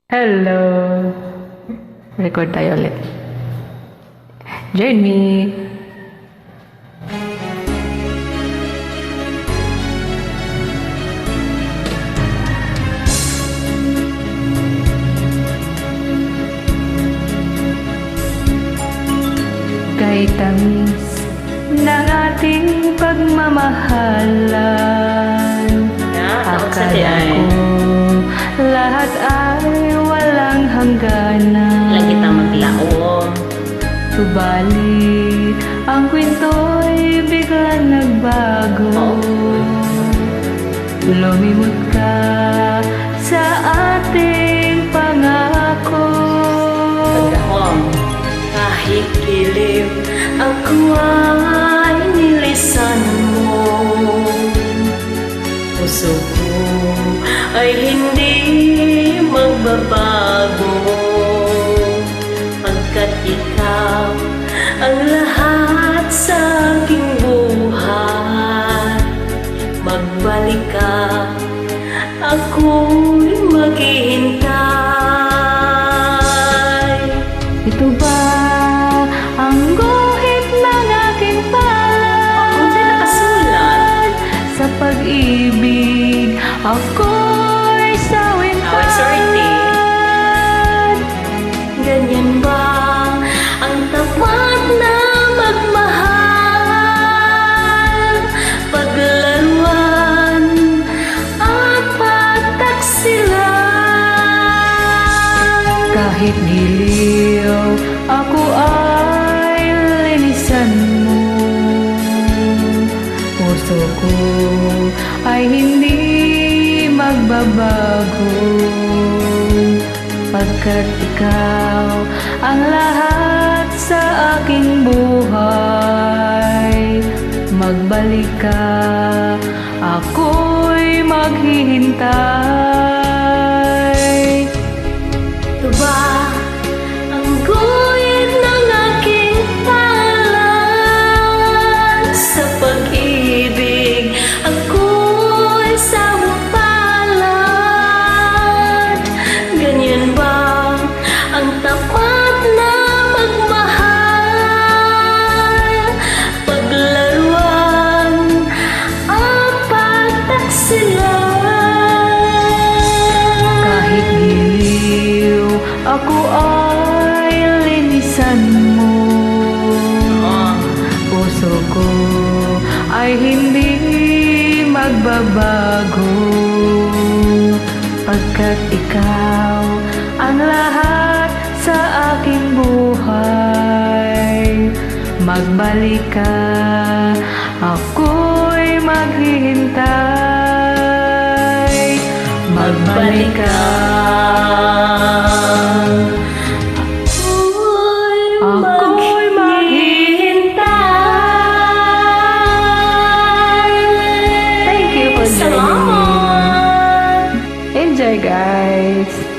Hello! Record tayo ulit. Join me! Kay tamis ng ating pagmamahalan, akala ko lahat ay walang hangganan. Lagi kita maglaom. Subalit ang kwento'y biglang nagbago. Lumimot ka sa ating pangako. Kahit kilim ako ay nilisan mo. Puso ko ay hindi magbabago, pagkat ikaw ang lahat sa aking buhay. Magbalik ka, ako'y maghihintay. Ito ba ang guhit ng aking palad? Kung saan nakasulat? Sa pag-ibig ako'y sawin-tad. Ganyan ba ang tapat na magmahal? Paglaruan at pagtaksilan. Kahit giliw ako ay linisan mo. Puso ko ay hindi magbabago, pagkat ikaw ang lahat sa aking buhay. Magbalik ka, ako'y maghihintay. Ito ba ang guhit ng aking palad? Sa pag-ibig ako'y sawang-palad. Ganyan ba ang tapat na magmahal? Paglaruan at pagtaksilan. Kahit giliw ako ay linisan mo. Puso ko ay hindi magbabago, pagkat ikaw ang lahat sa aking buhay. Magbalik ka, ako'y maghihintay. Magbalik ka, ako'y maghihintay. Thank you for joining me. Salamat! Enjoy, guys!